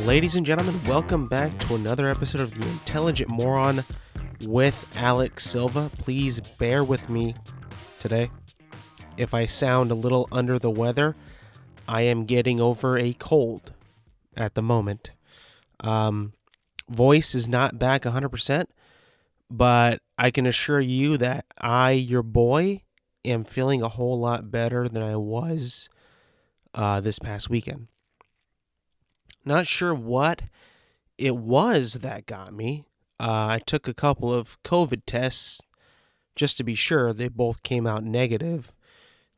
Ladies and gentlemen, welcome back to another episode of The Intelligent Moron with Alex Silva. Please bear with me today. If I sound a little under the weather, I am getting over a cold at the moment. Voice is not back 100%, but I can assure you that I, your boy, am feeling a whole lot better than I was this past weekend. Not sure what it was that got me. I took a couple of COVID tests just to be sure. They both came out negative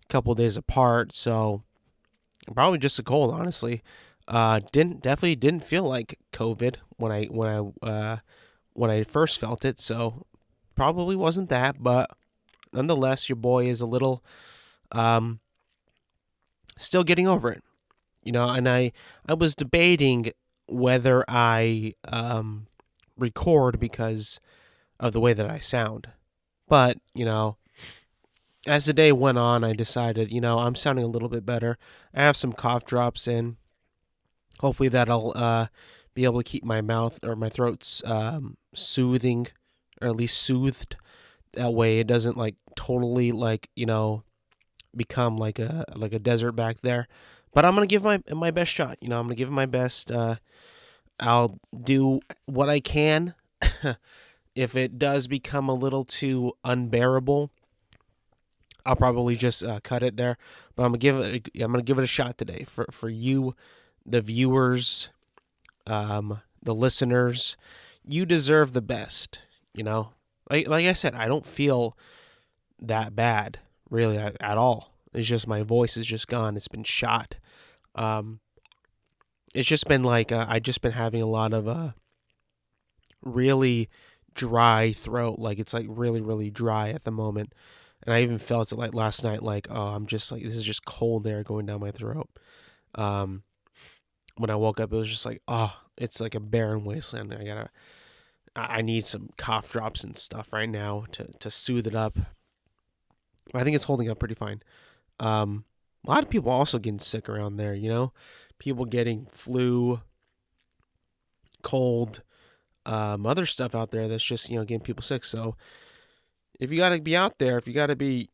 a couple of days apart, so probably just a cold, honestly. Definitely didn't feel like COVID when I first felt it, so probably wasn't that, but nonetheless, your boy is a little still getting over it. You know, and I was debating whether I record because of the way that I sound. But, you know, as the day went on, I decided, I'm sounding a little bit better. I have some cough drops in. Hopefully that'll be able to keep my mouth or my throat soothing, or at least soothed. That way it doesn't totally become like a desert back there. But I'm going to give my best shot. I'm going to give it my best. I'll do what I can. If it does become a little too unbearable, I'll probably just cut it there. But I'm going to give it a shot today for you, the viewers, the listeners. You deserve the best, Like I said, I don't feel that bad, really, at all. It's just my voice is just gone. It's been shot. It's just been I just been having a lot of really dry throat. It's really, really dry at the moment. And I even felt it last night, I'm just this is just cold air going down my throat. When I woke up, it was just it's like a barren wasteland. I need some cough drops and stuff right now to soothe it up. But I think it's holding up pretty fine. A lot of people also getting sick around there, people getting flu, cold, other stuff out there that's just, getting people sick. So if you got to be out there, if you got to be,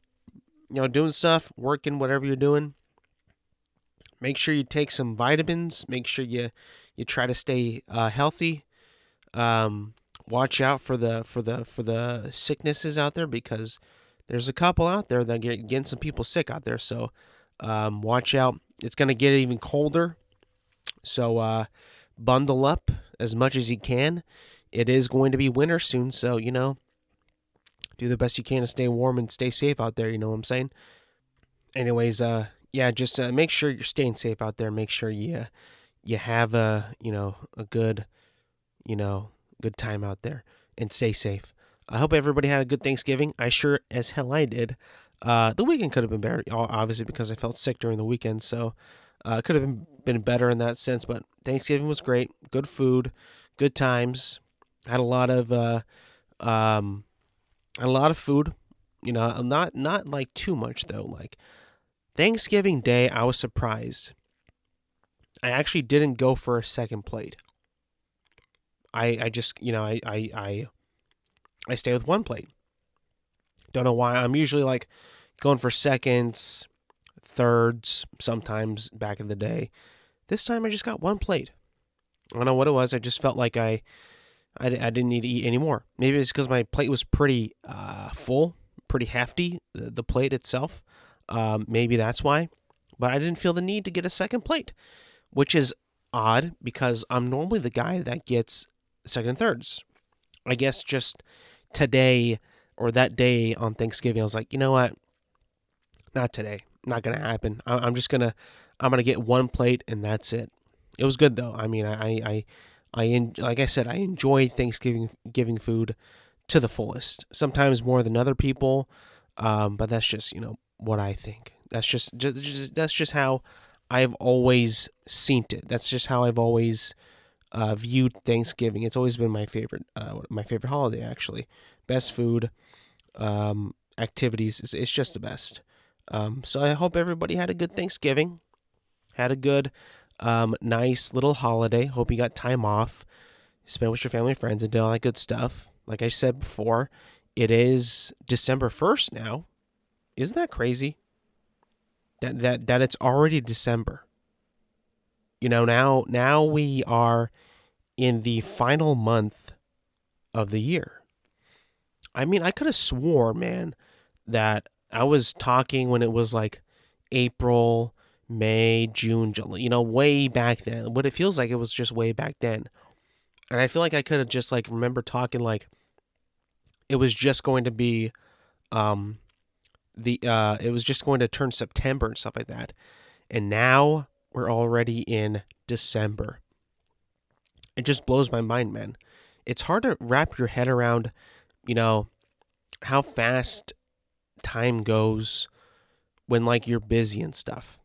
doing stuff, working, whatever you're doing, make sure you take some vitamins. Make sure you try to stay healthy. Watch out for the sicknesses out there, because there's a couple out there that getting some people sick out there. So watch out. It's going to get even colder. So bundle up as much as you can. It is going to be winter soon. So, do the best you can to stay warm and stay safe out there. You know what I'm saying? Anyways, just make sure you're staying safe out there. Make sure you have a good, good time out there, and stay safe. I hope everybody had a good Thanksgiving. I sure as hell I did. The weekend could have been better, obviously, because I felt sick during the weekend. So it could have been better in that sense. But Thanksgiving was great. Good food, good times. Had a lot of food. Not too much though. Thanksgiving Day, I was surprised. I actually didn't go for a second plate. I just I stay with one plate. Don't know why. I'm usually going for seconds, thirds, sometimes back in the day. This time I just got one plate. I don't know what it was. I just felt like I didn't need to eat anymore. Maybe it's because my plate was pretty full, pretty hefty, the plate itself. Maybe that's why. But I didn't feel the need to get a second plate, which is odd because I'm normally the guy that gets second and thirds. I guess just today or that day on Thanksgiving, I was like, you know what? Not today. Not going to happen. I'm going to get one plate and that's it. It was good though. I mean, like I said, I enjoy Thanksgiving food to the fullest. Sometimes more than other people. But that's just, what I think. That's just how I've always seen it. That's just how I've always viewed Thanksgiving. It's always been my favorite holiday actually. Best food, activities. It's just the best. So I hope everybody had a good Thanksgiving, had a good, nice little holiday. Hope you got time off, spend with your family and friends, and do all that good stuff. Like I said before, it is December 1st now. Isn't that crazy? That it's already December. Now we are in the final month of the year. I mean, I could have swore, man, that I was talking when it was like April, May, June, July, way back then. What it feels like it was just way back then. And I feel like I could have just like remember talking like it was just going to be it was just going to turn September and stuff like that. And now we're already in December. It just blows my mind, man. It's hard to wrap your head around, how fast time goes when like you're busy and stuff.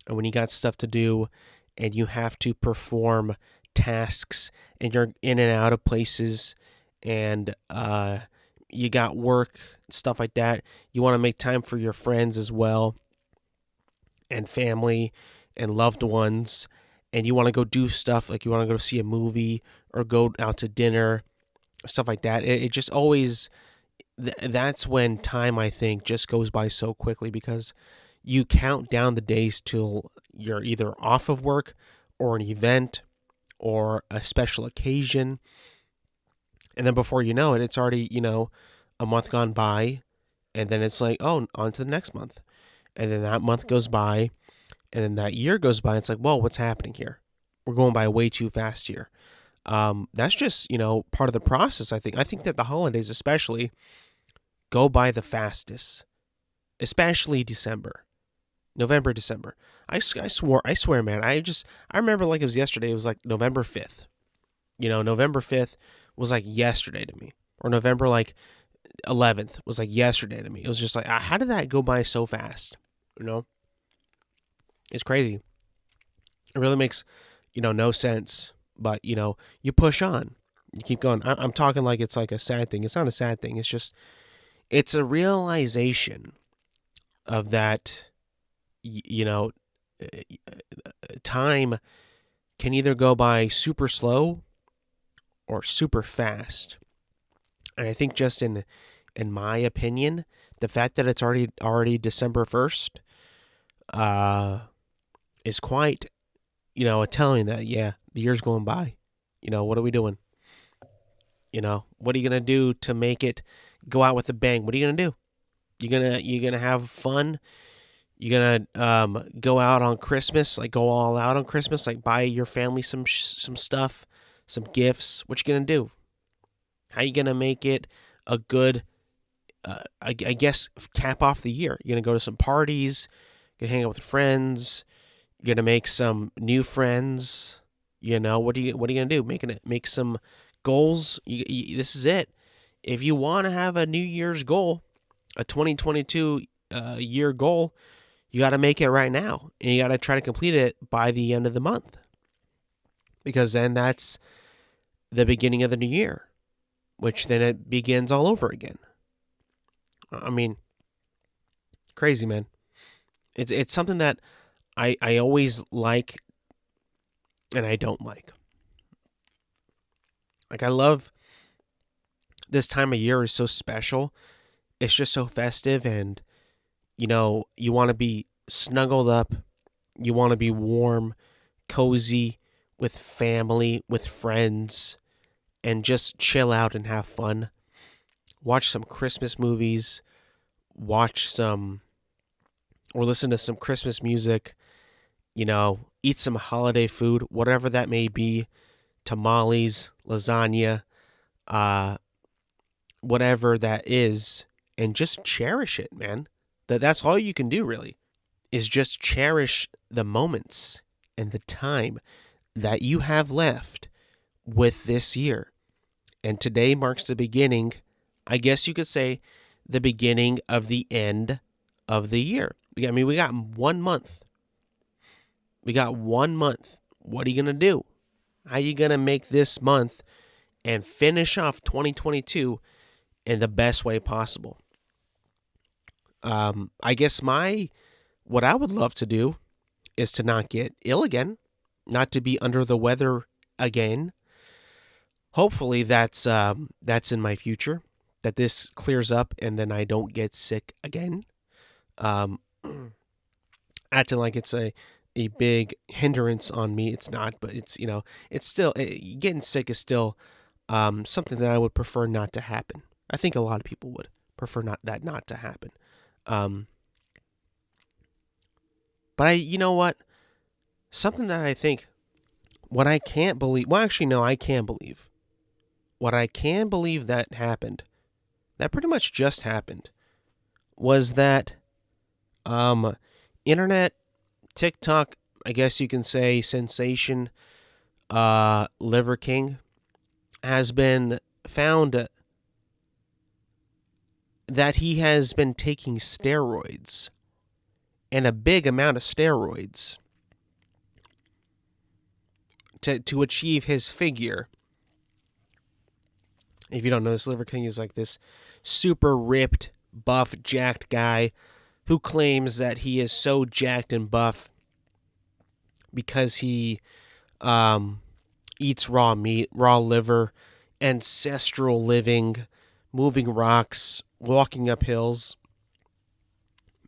And when you got stuff to do and you have to perform tasks and you're in and out of places and you got work, stuff like that. You want to make time for your friends as well and family and loved ones. And you want to go do stuff like you want to go see a movie or go out to dinner, stuff like that. It just always, that's when time, I think, just goes by so quickly because you count down the days till you're either off of work or an event or a special occasion. And then before you know it, it's already, a month gone by. And then it's like, oh, on to the next month. And then that month goes by. And then that year goes by. It's like, whoa, what's happening here? We're going by way too fast here. That's just, part of the process, I think. I think that the holidays especially go by the fastest. Especially December. November, December. I swear, man. I remember like it was yesterday. It was like November 5th. November 5th was like yesterday to me. Or November like 11th was like yesterday to me. It was just like, how did that go by so fast? It's crazy. It really makes, no sense. But, you push on. You keep going. I'm talking like it's like a sad thing. It's not a sad thing. It's just, it's a realization of that, time can either go by super slow or super fast. And I think just in my opinion, the fact that it's already December 1st is quite, a telling that, yeah, the year's going by. What are we doing? What are you going to do to make it go out with a bang? What are you going to do? You're going to have fun? You're going to go out on Christmas, like go all out on Christmas, like buy your family some stuff, some gifts. What you going to do? How you going to make it a good, I guess, cap off the year? You're going to go to some parties, you're going to hang out with friends, you're going to make some new friends. What are you going to do? Make some goals. This is it. If you want to have a New Year's goal, a 2022 year goal, you got to make it right now. And you got to try to complete it by the end of the month. Because then that's the beginning of the new year, which then it begins all over again. I mean, crazy, man. It's something that I always like and I don't like. Like, I love this time of year is so special. It's just so festive and, you want to be snuggled up. You want to be warm, cozy, with family, with friends, and just chill out and have fun. Watch some Christmas movies, or listen to some Christmas music, eat some holiday food, whatever that may be, tamales, lasagna, whatever that is, and just cherish it, man. That's all you can do, really, is just cherish the moments and the time that you have left with this year. And today marks the beginning, I guess you could say, the beginning of the end of the year. I mean, we got 1 month. We got 1 month. What are you going to do? How are you going to make this month and finish off 2022 in the best way possible? I guess what I would love to do is to not get ill again, not to be under the weather again. Hopefully that's in my future, that this clears up and then I don't get sick again. Acting like it's a big hindrance on me. It's not, but it's, it's still, getting sick is still something that I would prefer not to happen. I think a lot of people would prefer not to happen. But you know what? Something that I think, what I can't believe, well, actually, no, I can believe. What I can believe that happened, that pretty much just happened, was that internet, TikTok, I guess you can say, sensation, Liver King, has been found that he has been taking steroids, and a big amount of steroids, to achieve his figure. If you don't know, this Liver King is like this super ripped, buff, jacked guy who claims that he is so jacked and buff because he eats raw meat, raw liver, ancestral living, moving rocks, walking up hills,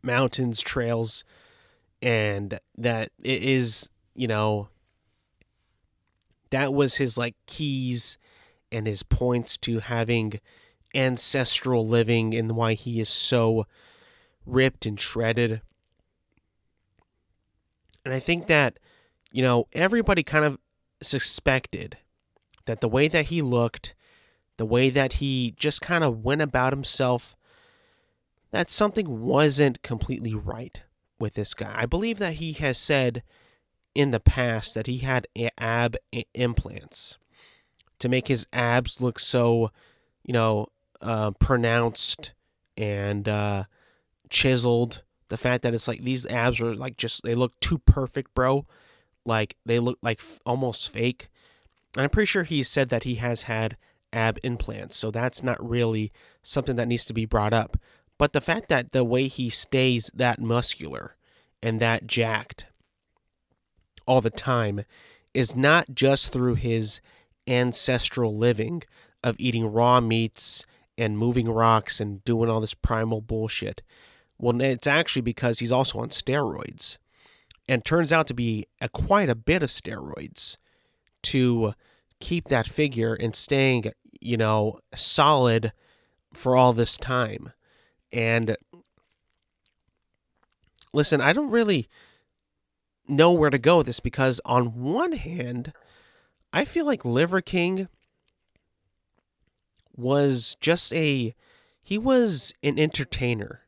mountains, trails, and that it is, that was his like keys and his points to having ancestral living and why he is so ripped and shredded. And I think that, everybody kind of suspected that the way that he looked, the way that he just kind of went about himself, that something wasn't completely right with this guy. I believe that he has said in the past that he had ab implants to make his abs look so, pronounced and chiseled. The fact that it's like these abs are like they look too perfect, bro. Like they look like almost fake. And I'm pretty sure he said that he has had ab implants, so that's not really something that needs to be brought up. But the fact that the way he stays that muscular and that jacked all the time is not just through his ancestral living of eating raw meats and moving rocks and doing all this primal bullshit. Well, it's actually because he's also on steroids, and turns out to be quite a bit of steroids to keep that figure and staying, solid for all this time. And listen, I don't really know where to go with this because on one hand, I feel like Liver King was he was an entertainer.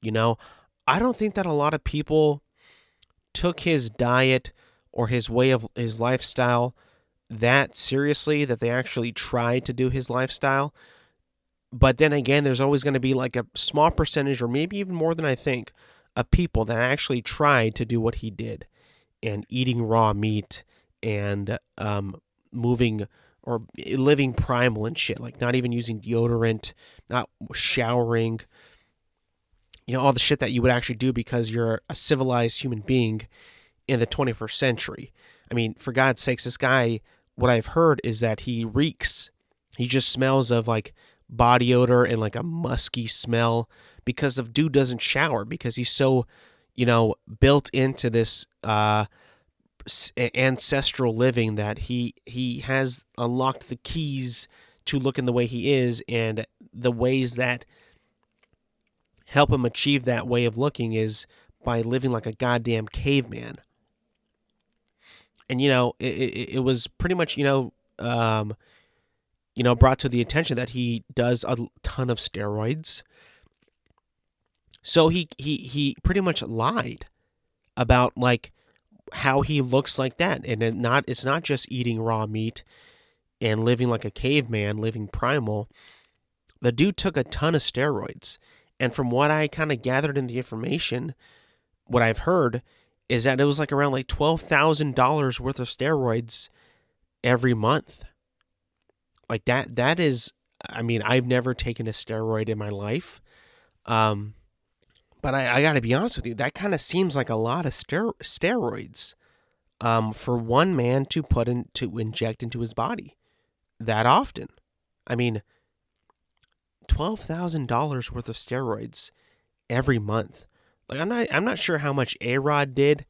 I don't think that a lot of people took his diet or his way of his lifestyle that seriously, that they actually tried to do his lifestyle. But then again, there's always going to be like a small percentage, or maybe even more than I think, of people that actually tried to do what he did, and eating raw meat and moving or living primal and shit, like not even using deodorant, not showering, all the shit that you would actually do because you're a civilized human being in the 21st century. I mean, for God's sakes, this guy, what I've heard is that he reeks. He just smells of like body odor and like a musky smell because the dude doesn't shower, because he's so, built into this ancestral living that he has unlocked the keys to looking the way he is, and the ways that help him achieve that way of looking is by living like a goddamn caveman. And it was pretty much brought to the attention that he does a ton of steroids. So he pretty much lied about like how he looks like that, and it's not just eating raw meat and living like a caveman, living primal. The dude took a ton of steroids, and from what I kind of gathered in the information, what I've heard is that it was like around like $12,000 worth of steroids every month. Like that is, I mean, I've never taken a steroid in my life. Um, but I got to be honest with you, that kind of seems like a lot of steroids for one man to to inject into his body that often. I mean, $12,000 worth of steroids every month. Like I'm not sure how much A-Rod did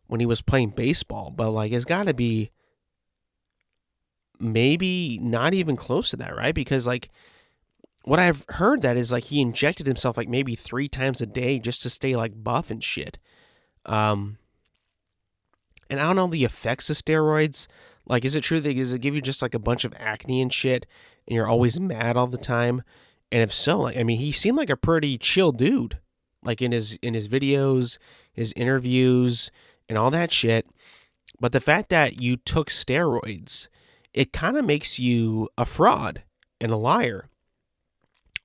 when he was playing baseball, but like it's got to be maybe not even close to that, right? Because like what I've heard that is like he injected himself like maybe 3 times a day just to stay like buff and shit. Um and I don't know the effects of steroids. Like, is it true that does it give you just like a bunch of acne and shit, and you're always mad all the time? And if so, like, I mean, he seemed like a pretty chill dude, like in his videos, his interviews, and all that shit. But the fact that you took steroids, it kind of makes you a fraud and a liar.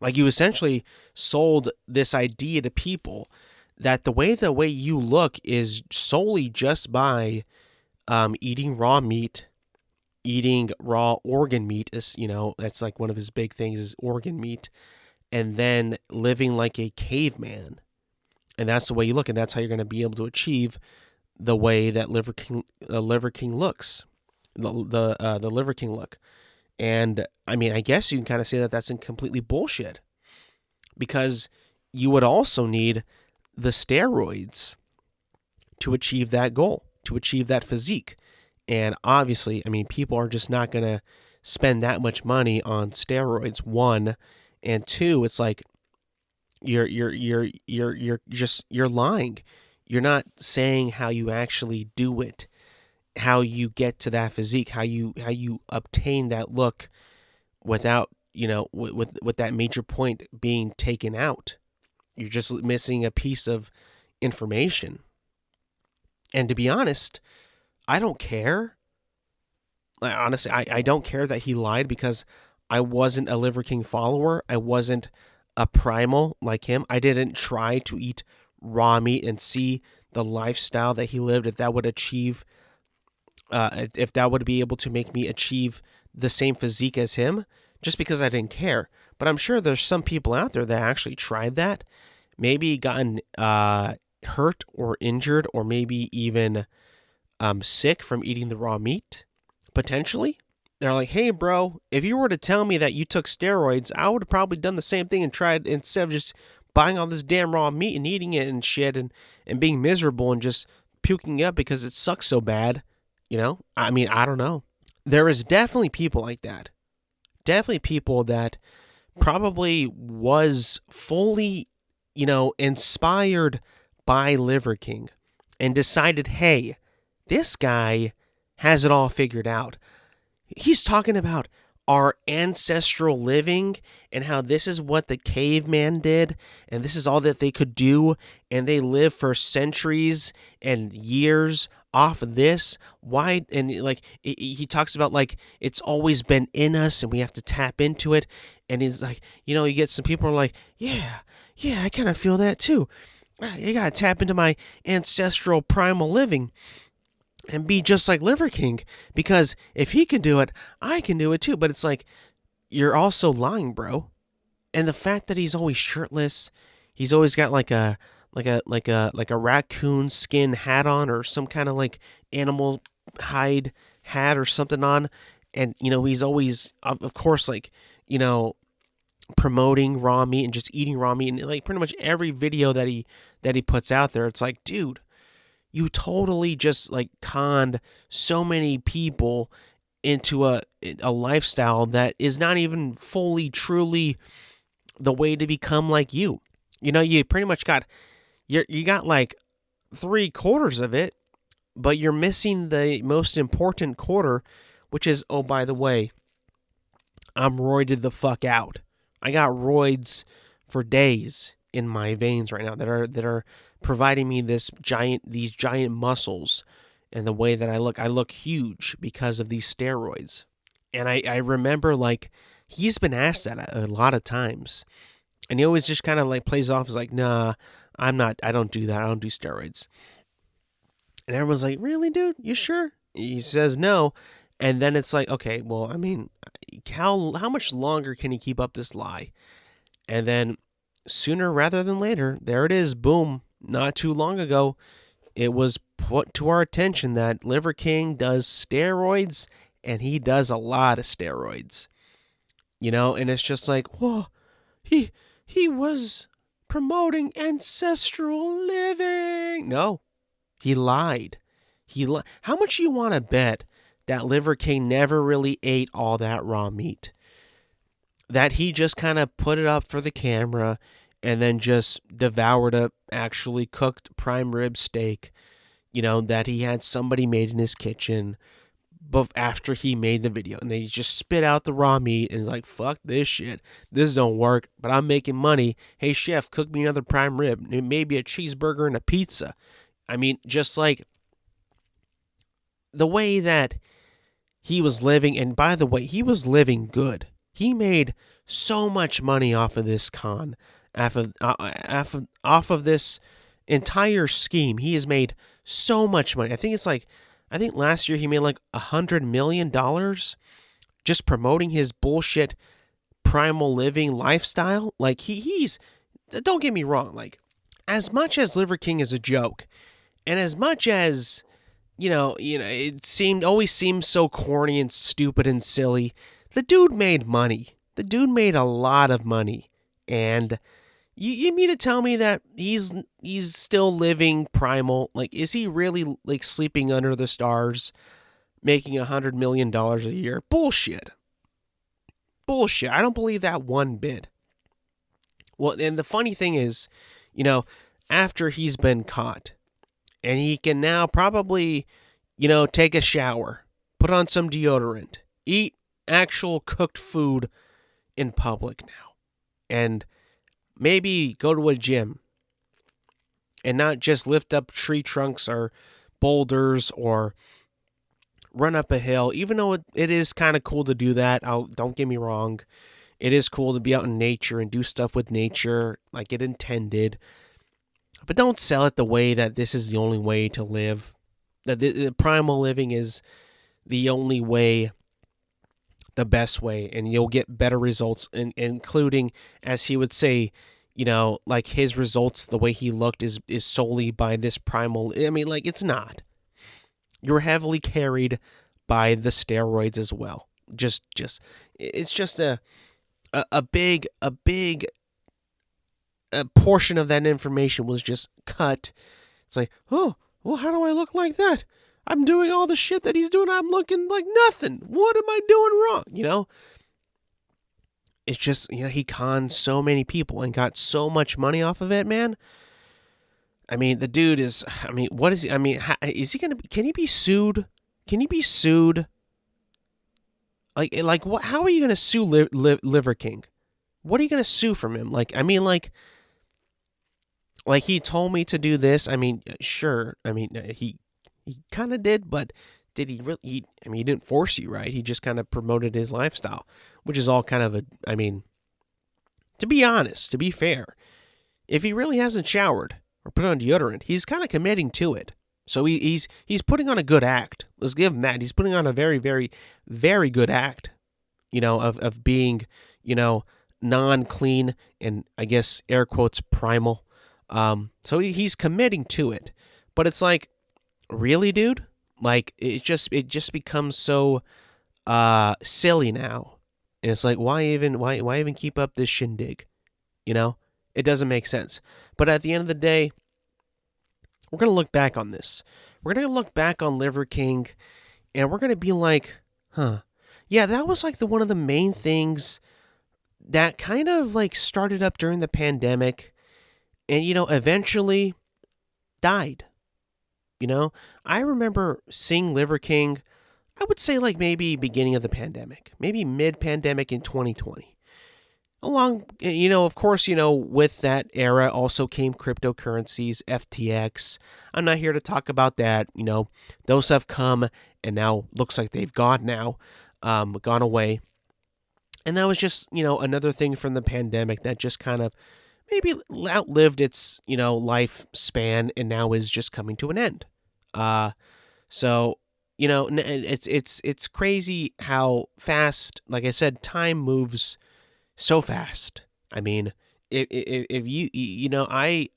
Like you essentially sold this idea to people that the way you look is solely just by eating raw meat, eating raw organ meat is, that's like one of his big things is organ meat, and then living like a caveman. And that's the way you look, and that's how you're going to be able to achieve the way that Liver King looks, the Liver King look. And I mean, I guess you can kind of say that that's completely bullshit, because you would also need the steroids to achieve that goal, to achieve that physique. And obviously, I mean, people are just not going to spend that much money on steroids, one, and two, it's like you're lying. You're not saying how you actually do it, how you get to that physique, how you obtain that look without, with that major point being taken out. You're just missing a piece of information. And to be honest, I don't care. Like, honestly, I don't care that he lied, because I wasn't a Liver King follower. I wasn't a primal like him. I didn't try to eat raw meat and see the lifestyle that he lived, if that would achieve, if that would be able to make me achieve the same physique as him, just because I didn't care. But I'm sure there's some people out there that actually tried that, maybe gotten hurt or injured, or maybe even sick from eating the raw meat, potentially. They're like, hey, bro, if you were to tell me that you took steroids, I would have probably done the same thing and tried, instead of just buying all this damn raw meat and eating it and shit, and being miserable and just puking up because it sucks so bad. I mean, I don't know. There is definitely people like that. Definitely people that probably was fully, inspired by Liver King and decided, hey, this guy has it all figured out. He's talking about our ancestral living and how this is what the caveman did, and this is all that they could do, and they lived for centuries and years off of this. Why? And like he talks about like it's always been in us and we have to tap into it. And he's like, you get some people are like, yeah, I kind of feel that too. You gotta tap into my ancestral primal living and be just like Liver King, because if he can do it, I can do it too. But it's like, you're also lying, bro. And the fact that he's always shirtless, he's always got like a raccoon skin hat on, or some kind of like animal hide hat or something on, and he's always, of course, like, promoting raw meat and just eating raw meat, and like pretty much every video that he puts out there, it's like, dude, you totally just like conned so many people into a lifestyle that is not even fully truly the way to become like you. You pretty much got you got like 3/4 of it, but you're missing the most important quarter, which is, oh, by the way, I'm roided the fuck out. I got roids for days in my veins right now that are providing me these giant muscles, and the way that I look huge because of these steroids. And I remember, like, he's been asked that a lot of times, and he always just kind of like plays off as like, nah, I don't do that, I don't do steroids. And everyone's like, really, dude, you sure? He says no. And then it's like, okay, well, I mean, how much longer can he keep up this lie? And then sooner rather than later, there it is, boom. Not too long ago, it was put to our attention that Liver King does steroids, and he does a lot of steroids. And it's just like, whoa, he was promoting ancestral living. No, he lied. How much you want to bet that Liver King never really ate all that raw meat? That he just kind of put it up for the camera and then just devoured a actually cooked prime rib steak, that he had somebody made in his kitchen after he made the video, and they just spit out the raw meat and is like, fuck this shit, this don't work, but I'm making money. Hey chef, cook me another prime rib, maybe a cheeseburger and a pizza. I mean, just like the way that he was living. And by the way, he was living good. He made so much money off of this con, off of this entire scheme. He has made so much money. I think last year he made like $100 million just promoting his bullshit primal living lifestyle. Like he's, don't get me wrong, like as much as Liver King is a joke, and as much as it always seemed so corny and stupid and silly, the dude made money. The dude made a lot of money. And you mean to tell me that he's still living primal? Like, is he really like sleeping under the stars, making $100 million a year? Bullshit. I don't believe that one bit. Well, and the funny thing is, after he's been caught, and he can now probably, take a shower, put on some deodorant, eat actual cooked food in public now, and maybe go to a gym and not just lift up tree trunks or boulders or run up a hill, even though it is kind of cool to do that. Don't get me wrong. It is cool to be out in nature and do stuff with nature like it intended. But don't sell it the way that this is the only way to live. That the primal living is the only way, the best way, and you'll get better results, including, as he would say, like his results, the way he looked is solely by this primal. I mean, like, it's not. You're heavily carried by the steroids as well. It's just a big portion of that information was just cut. It's like, oh, well, how do I look like that? I'm doing all the shit that he's doing. I'm looking like nothing. What am I doing wrong? It's just, he conned so many people and got so much money off of it, man. I mean, the dude is, what is he? I mean, is he going to, can he be sued? Can he be sued? Like what? How are you going to sue Liver King? What are you going to sue from him? Like he told me to do this. I mean, sure. I mean, he kind of did, but did he really? He didn't force you, right? He just kind of promoted his lifestyle, which is all kind of to be honest, to be fair, if he really hasn't showered or put on deodorant, he's kind of committing to it. So he's putting on a good act. Let's give him that. He's putting on a very, very, very good act, of being, non-clean and, I guess, air quotes, primal. So he's committing to it. But it's like, really, dude? Like, it just becomes so silly now. And it's like, why even keep up this shindig? It doesn't make sense. But at the end of the day, we're going to look back on this. We're going to look back on Liver King, and we're going to be like, huh. Yeah, that was like one of the main things that kind of like started up during the pandemic and, eventually died. I remember seeing Liver King, I would say like maybe beginning of the pandemic, maybe mid-pandemic in 2020. Along, of course, with that era also came cryptocurrencies, FTX. I'm not here to talk about that. Those have come and now looks like they've gone away. And that was just, another thing from the pandemic that just kind of maybe outlived its, lifespan and now is just coming to an end. So it's crazy how fast, like I said, time moves so fast. I mean, if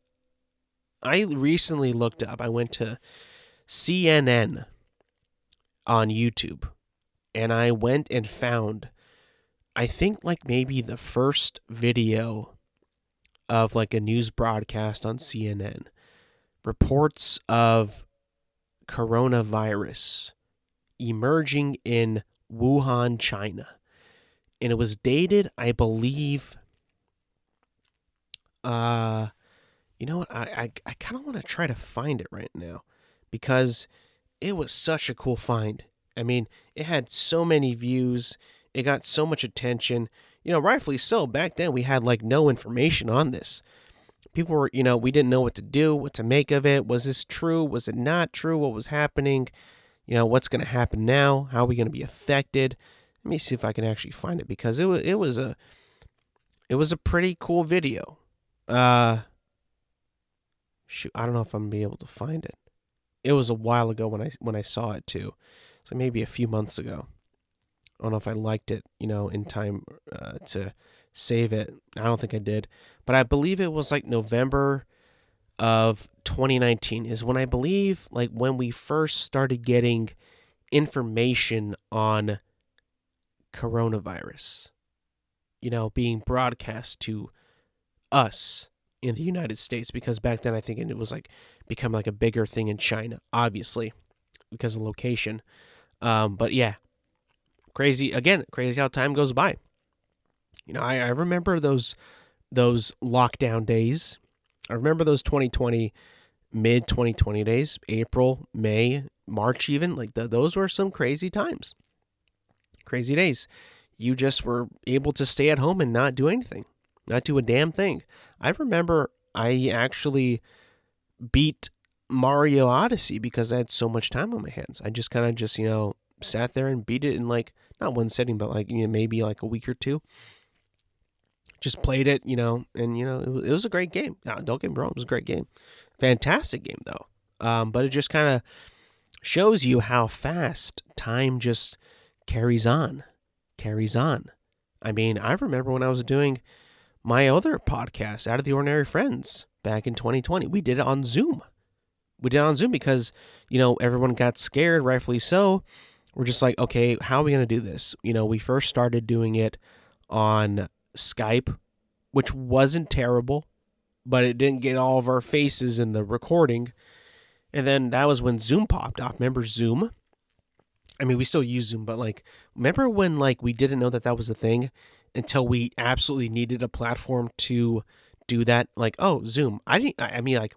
I recently looked up. I went to CNN on YouTube, and I went and found, I think, like maybe the first video of like a news broadcast on CNN, reports of coronavirus emerging in Wuhan, China. And it was dated, I believe, you know what? I kind of want to try to find it right now because it was such a cool find. I mean, it had so many views. It got so much attention. Rightfully so. Back then, we had like no information on this. People were, we didn't know what to do, what to make of it. Was this true? Was it not true? What was happening? What's going to happen now? How are we going to be affected? Let me see if I can actually find it because it was a pretty cool video. Shoot, I don't know if I'm gonna be able to find it. It was a while ago when I saw it too, so maybe a few months ago. I don't know if I liked it, in time to save it. I don't think I did, but I believe it was like November of 2019 is when I believe like when we first started getting information on coronavirus, being broadcast to us in the United States, because back then I think it was like become like a bigger thing in China, obviously because of location. But yeah, crazy how time goes by. I remember those lockdown days. I remember those 2020, mid 2020 days, April, May, March, even like those were some crazy times, crazy days. You just were able to stay at home and not do anything, not do a damn thing. I remember I actually beat Mario Odyssey because I had so much time on my hands. I just kind of sat there and beat it in like not one sitting, but like maybe like a week or two. Just played it, and it was a great game. Now, don't get me wrong, it was a great game, fantastic game though. But it just kind of shows you how fast time just carries on. I mean, I remember when I was doing my other podcast, Out of the Ordinary Friends, back in 2020. We did it on Zoom. Because, everyone got scared, rightfully so. We're just like, okay, how are we going to do this? We first started doing it on Skype, which wasn't terrible, but it didn't get all of our faces in the recording. And then that was when Zoom popped off. Remember Zoom? I mean, we still use Zoom, but like, remember when like we didn't know that was a thing until we absolutely needed a platform to do that? Like, oh, Zoom. I mean, like,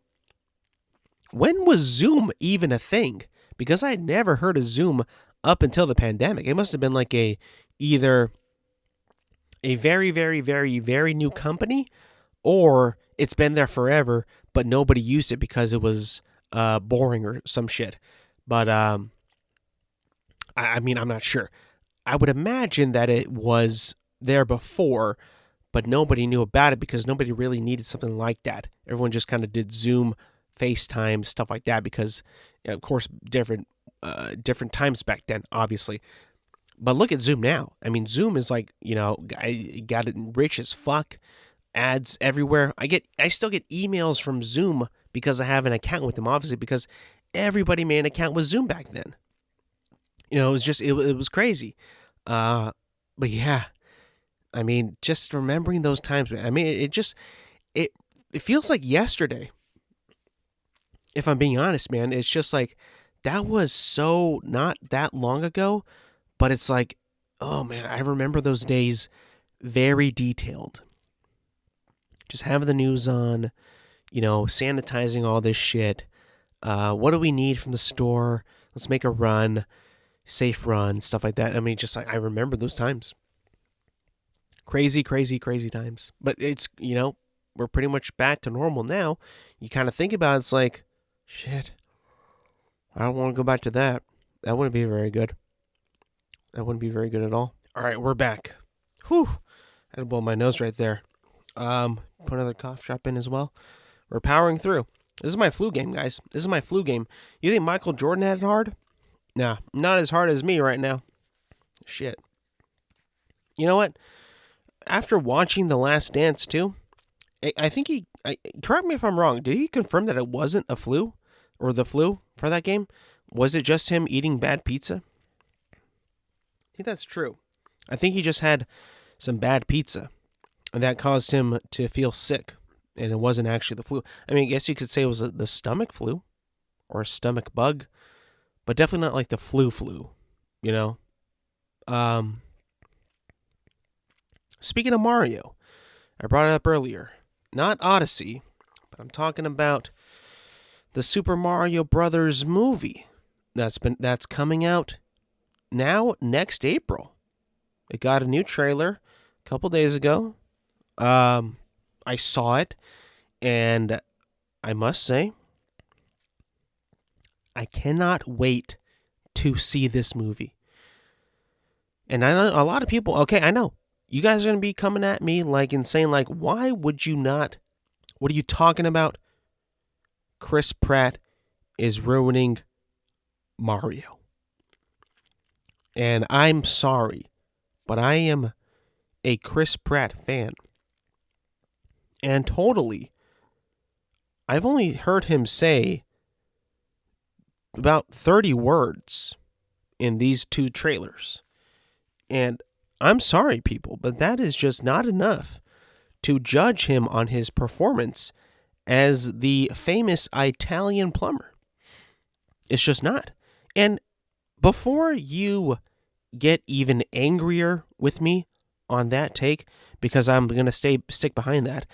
when was Zoom even a thing? Because I had never heard of Zoom up until the pandemic. It must have been like either a very, very, very, very new company, or it's been there forever, but nobody used it because it was boring or some shit. But I mean, I'm not sure. I would imagine that it was there before, but nobody knew about it because nobody really needed something like that. Everyone just kind of did Zoom, FaceTime, stuff like that because, of course, different times back then, obviously. But look at Zoom now. I mean, Zoom is like, I got it rich as fuck. Ads everywhere. I still get emails from Zoom because I have an account with them, obviously, because everybody made an account with Zoom back then. It was just, it was crazy. But yeah, I mean, just remembering those times, man. I mean, it feels like yesterday. If I'm being honest, man, it's just like, that was so not that long ago, but it's like, oh man, I remember those days very detailed. Just having the news on, sanitizing all this shit. What do we need from the store? Let's make a run. Safe run, stuff like that. I mean, just like I remember those times. Crazy, crazy, crazy times. But it's, we're pretty much back to normal now. You kind of think about it, it's like, shit, I don't want to go back to that. That wouldn't be very good. That wouldn't be very good at all. All right, we're back. Whew. I had to blow my nose right there. Put another cough drop in as well. We're powering through. This is my flu game, guys. This is my flu game. You think Michael Jordan had it hard? Nah, not as hard as me right now. Shit. You know what? After watching The Last Dance too, I think correct me if I'm wrong. Did he confirm that it wasn't a flu or the flu for that game? Was it just him eating bad pizza? I think that's true. I think he just had some bad pizza, and that caused him to feel sick, and it wasn't actually the flu. I mean, I guess you could say it was the stomach flu or a stomach bug, but definitely not like the flu, you know? Um, Speaking of Mario, I brought it up earlier. Not Odyssey, but I'm talking about the Super Mario Brothers movie that's coming out now next April. It got a new trailer a couple days ago. I saw it, and I must say, I cannot wait to see this movie. And I know a lot of people, okay, I know. You guys are going to be coming at me like and saying, like, why would you not? What are you talking about? Chris Pratt is ruining Mario. And I'm sorry, but I am a Chris Pratt fan. And totally, I've only heard him say about 30 words in these two trailers. And I'm sorry, people, but that is just not enough to judge him on his performance as the famous Italian plumber. It's just not. And before you get even angrier with me on that take, because I'm going to stick behind that,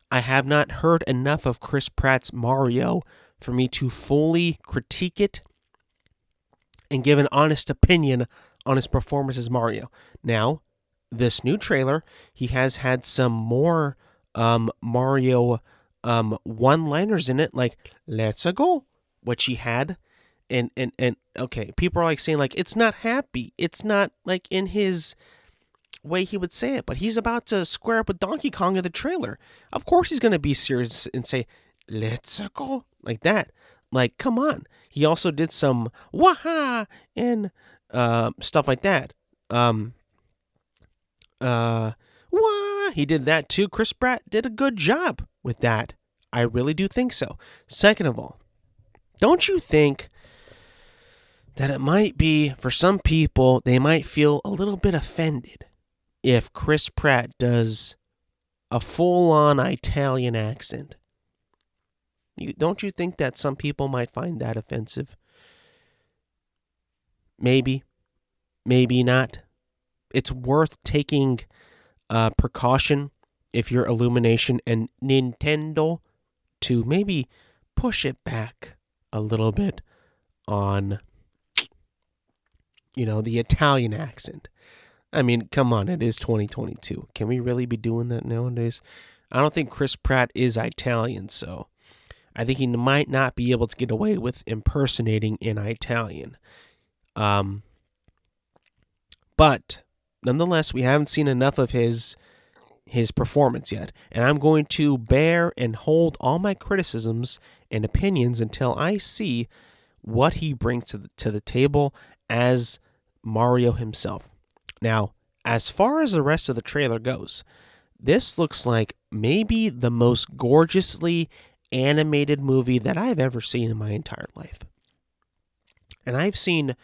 I have not heard enough of Chris Pratt's Mario for me to fully critique it and give an honest opinion on his performance as Mario. Now, this new trailer, he has had some more Mario one-liners in it, like "Let's go," which he had, and okay, people are like saying like it's not happy, it's not like in his way he would say it, but he's about to square up with Donkey Kong in the trailer. Of course, he's gonna be serious and say "Let's go" like that. Like, come on. He also did some waha and stuff like that. Wah! He did that too. Chris Pratt did a good job with that. I really do think so. Second of all, don't you think that it might be, for some people, they might feel a little bit offended if Chris Pratt does a full-on Italian accent? Don't you think that some people might find that offensive? Maybe. Maybe not. It's worth taking precaution if you're Illumination and Nintendo to maybe push it back a little bit on, the Italian accent. I mean, come on, it is 2022. Can we really be doing that nowadays? I don't think Chris Pratt is Italian, so I think he might not be able to get away with impersonating an Italian. But nonetheless, we haven't seen enough of his performance yet, and I'm going to bear and hold all my criticisms and opinions until I see what he brings to the table as Mario himself. Now, as far as the rest of the trailer goes, this looks like maybe the most gorgeously animated movie that I've ever seen in my entire life. And I've seen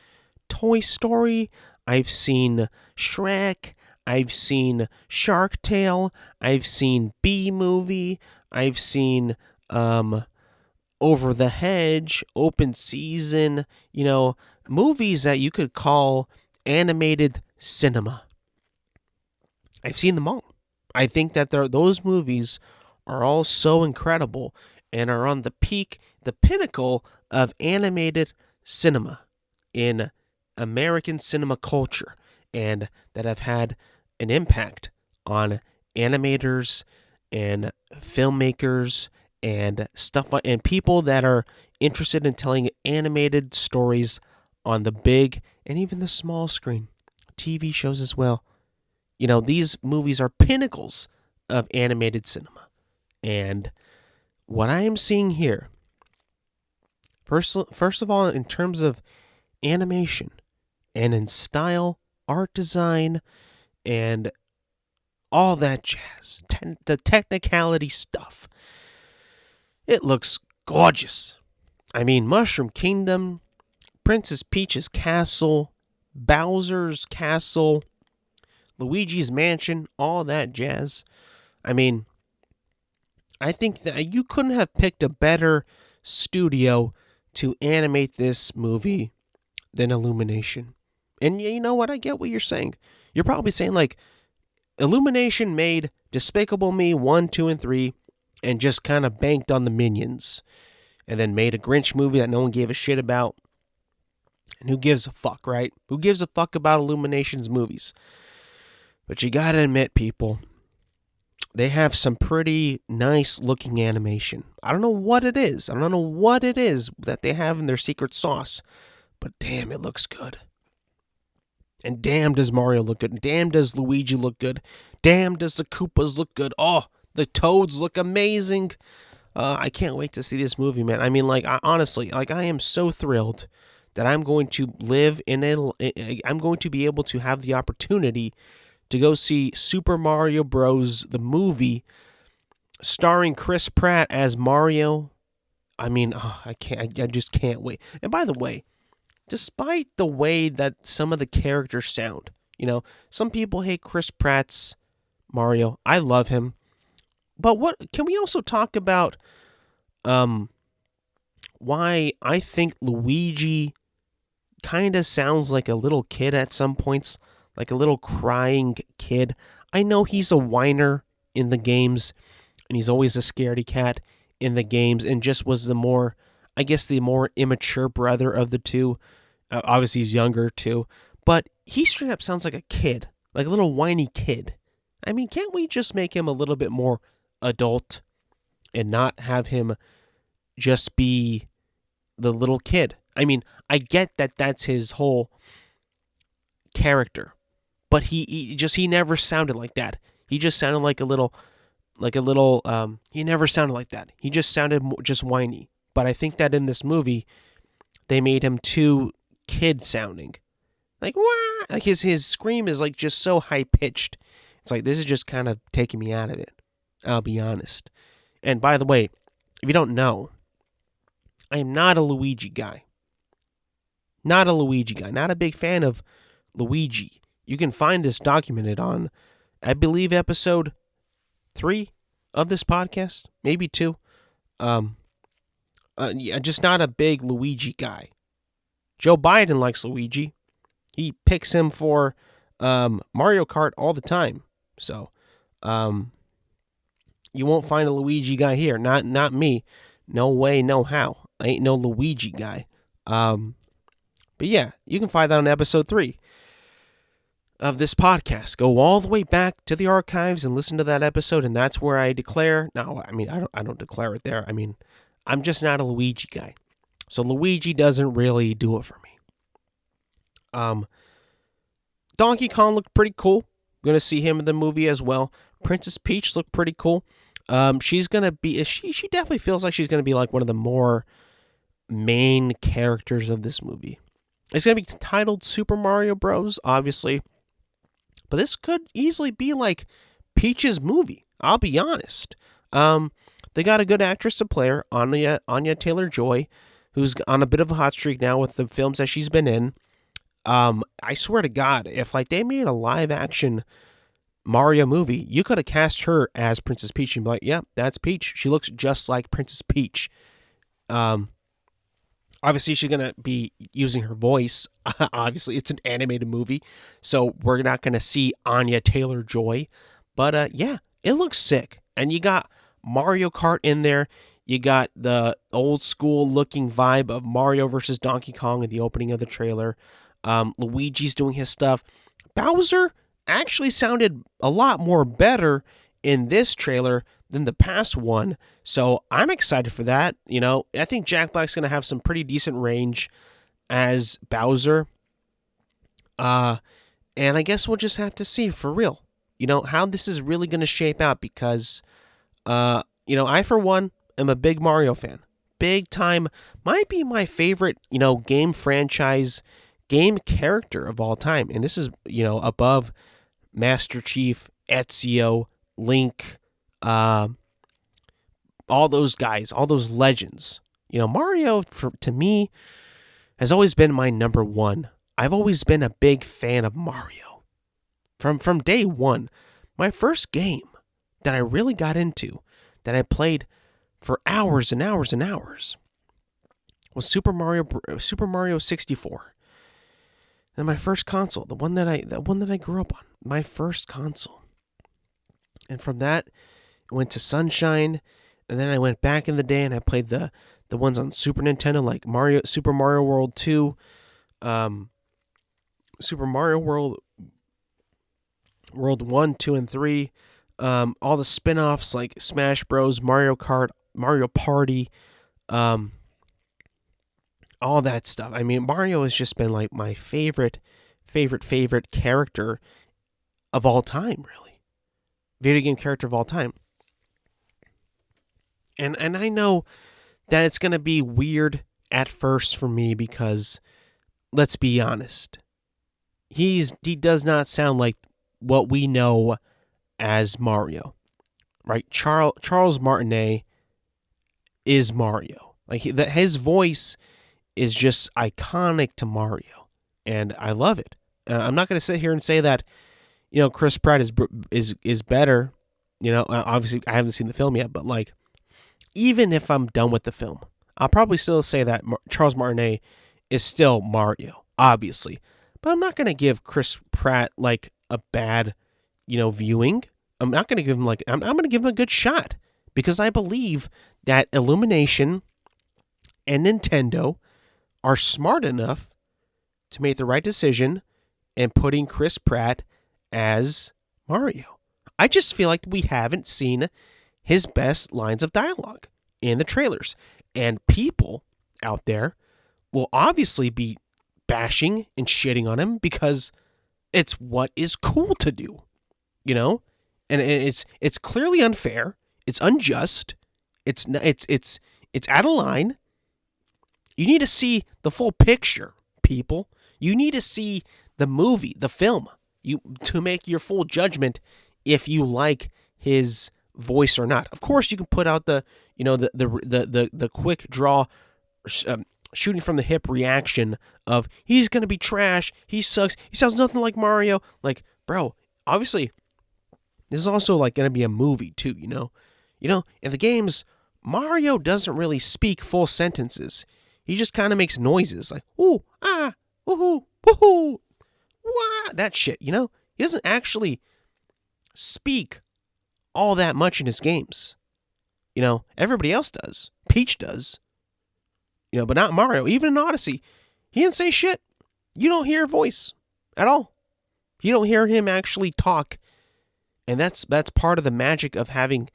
Toy Story, I've seen Shrek, I've seen Shark Tale, I've seen B-Movie, I've seen Over the Hedge, Open Season, movies that you could call animated cinema. I've seen them all. I think that those movies are all so incredible and are on the pinnacle of animated cinema in American cinema culture, and that have had an impact on animators and filmmakers and and people that are interested in telling animated stories on the big and even the small screen, TV shows as well. These movies are pinnacles of animated cinema. And what I am seeing here, first of all, in terms of animation and in style, art design, and all that jazz, the technicality stuff. It looks gorgeous. I mean, Mushroom Kingdom, Princess Peach's castle, Bowser's castle, Luigi's mansion, all that jazz. I mean, I think that you couldn't have picked a better studio to animate this movie than Illumination. And you know what? I get what you're saying. You're probably saying, like, Illumination made Despicable Me 1, 2, and 3 and just kind of banked on the Minions. And then made a Grinch movie that no one gave a shit about. And who gives a fuck, right? Who gives a fuck about Illumination's movies? But you gotta admit, people, they have some pretty nice looking animation. I don't know what it is. I don't know what it is that they have in their secret sauce. But damn, it looks good. And damn, does Mario look good. And damn, does Luigi look good. Damn, does the Koopas look good. Oh, the Toads look amazing. I can't wait to see this movie, man. I mean, like, honestly, like, I am so thrilled that I'm going to live in I'm going to be able to have the opportunity to go see Super Mario Bros. The movie starring Chris Pratt as Mario. I mean, I just can't wait. And by the way, despite the way that some of the characters sound, some people hate Chris Pratt's Mario. I love him. But what can we also talk about why I think Luigi kind of sounds like a little kid at some points, like a little crying kid. I know he's a whiner in the games, and he's always a scaredy cat in the games, and just was the more immature brother of the two. Obviously, he's younger too, but he straight up sounds like a kid, like a little whiny kid. I mean, can't we just make him a little bit more adult and not have him just be the little kid? I mean, I get that that's his whole character, but he never sounded like that. He just sounded like a little, he never sounded like that. He just sounded just whiny. But I think that in this movie, they made him too kid sounding. Like, wah! Like his scream is like just so high pitched. It's like, this is just kind of taking me out of it. I'll be honest. And by the way, if you don't know, I am not a Luigi guy. Not a Luigi guy. Not a big fan of Luigi. You can find this documented on, I believe, episode 3 of this podcast. Maybe 2. Just not a big Luigi guy. Joe Biden likes Luigi. He picks him for Mario Kart all the time. So, you won't find a Luigi guy here. Not me. No way, no how. I ain't no Luigi guy. But yeah, you can find that on episode 3 of this podcast. Go all the way back to the archives and listen to that episode, and that's where I declare. No, I mean, I don't declare it there. I mean, I'm just not a Luigi guy. So Luigi doesn't really do it for me. Donkey Kong looked pretty cool. Going to see him in the movie as well. Princess Peach looked pretty cool. She's going to be, she definitely feels like she's going to be like one of the more main characters of this movie. It's going to be titled Super Mario Bros., obviously. But this could easily be like Peach's movie. I'll be honest. They got a good actress to play her, Anya Taylor-Joy, who's on a bit of a hot streak now with the films that she's been in. I swear to God, if like they made a live action Mario movie, you could have cast her as Princess Peach and be like, yeah, that's Peach. She looks just like Princess Peach. Obviously, she's going to be using her voice. Obviously, it's an animated movie, so we're not going to see Anya Taylor-Joy. But yeah, it looks sick. And you got Mario Kart in there. You got the old school looking vibe of Mario versus Donkey Kong in the opening of the trailer. Luigi's doing his stuff. Bowser actually sounded a lot more better in this trailer than the past one, so I'm excited for that. I think Jack Black's going to have some pretty decent range as Bowser. And I guess we'll just have to see for real, how this is really going to shape out because, I, for one, am a big Mario fan. big time, might be my favorite, game franchise, game character of all time. And this is, above Master Chief, Ezio, Link, all those guys, all those legends. Mario, to me, has always been my number one. I've always been a big fan of Mario. From day one, my first game that I really got into, that I played for hours and hours and hours, was Super Mario 64. And my first console, the one that I grew up on, my first console. And from that, I went to Sunshine, and then I went back in the day and I played the ones on Super Nintendo, like Super Mario World 2, Super Mario World 1, 2, and 3, all the spin-offs like Smash Bros, Mario Kart, Mario Party, all that stuff. I mean, Mario has just been like my favorite character of all time, really. Video game character of all time. And I know that it's going to be weird at first for me because, let's be honest, he does not sound like what we know as Mario, right? Charles Martinet is Mario. Like his voice is just iconic to Mario, and I love it. I'm not going to sit here and say that, Chris Pratt is better. Obviously I haven't seen the film yet, but like, even if I'm done with the film, I'll probably still say that Charles Martinet is still Mario, obviously. But I'm not going to give Chris Pratt like a bad, viewing. I'm not going to give him I'm going to give him a good shot, because I believe that Illumination and Nintendo are smart enough to make the right decision in putting Chris Pratt as Mario. I just feel like we haven't seen his best lines of dialogue in the trailers. And people out there will obviously be bashing and shitting on him because it's what is cool to do, And it's clearly unfair. It's unjust. It's out of line. You need to see the full picture, people. You need to see the movie, the film, to make your full judgment if you like his voice or not. Of course, you can put out the quick draw, shooting from the hip reaction of he's gonna be trash. He sucks. He sounds nothing like Mario. Like, bro, obviously, this is also like gonna be a movie too. In the games, Mario doesn't really speak full sentences. He just kind of makes noises like ooh, ah, woohoo, woohoo, wah, that shit. He doesn't actually speak all that much in his games. Everybody else does. Peach does. But not Mario. Even in Odyssey, he didn't say shit. You don't hear a voice at all. You don't hear him actually talk. And that's part of the magic of having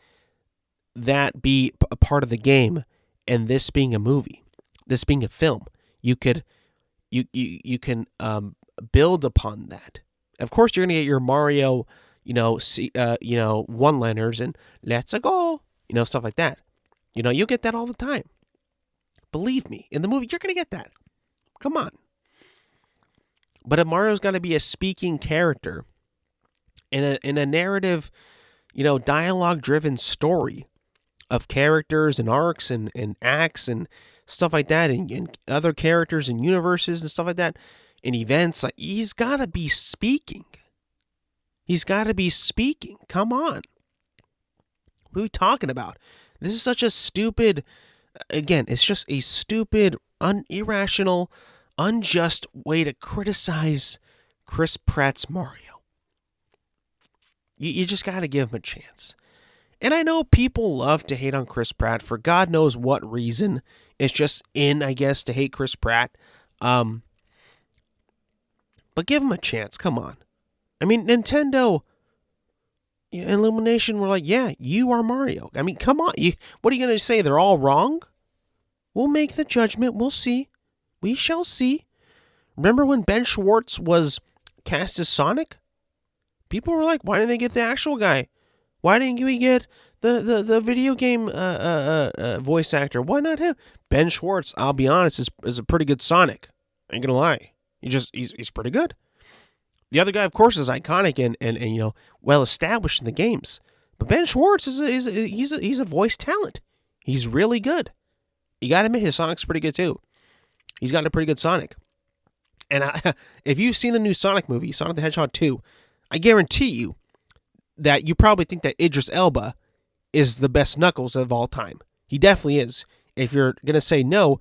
that be a part of the game, and this being a movie, this being a film. You can build upon that. Of course, you're gonna get your Mario, one-liners and let's go, stuff like that. You'll get that all the time. Believe me, in the movie, you're gonna get that. Come on. But if Mario's got to be a speaking character in a narrative, dialogue-driven story of characters and arcs and acts and stuff like that, and other characters and universes and stuff like that, and events, like, he's got to be speaking. He's got to be speaking. Come on. What are we talking about? This is such a stupid, again, it's just a stupid, irrational, unjust way to criticize Chris Pratt's Mario. You just got to give him a chance. And I know people love to hate on Chris Pratt for God knows what reason. It's just I guess, to hate Chris Pratt. But give him a chance. Come on. I mean, Nintendo, Illumination were like, yeah, you are Mario. I mean, come on. What are you going to say? They're all wrong? We'll make the judgment. We'll see. We shall see. Remember when Ben Schwartz was cast as Sonic? People were like, why didn't they get the actual guy? Why didn't we get the video game voice actor. Why not him? Ben Schwartz, I'll be honest, is a pretty good Sonic. I ain't gonna lie. He's pretty good. The other guy, of course, is iconic and well established in the games. But Ben Schwartz he's a voice talent. He's really good. You gotta admit, his Sonic's pretty good too. He's got a pretty good Sonic. And if you've seen the new Sonic movie, Sonic the Hedgehog 2, I guarantee you that you probably think that Idris Elba is the best Knuckles of all time. He definitely is. If you're gonna say no,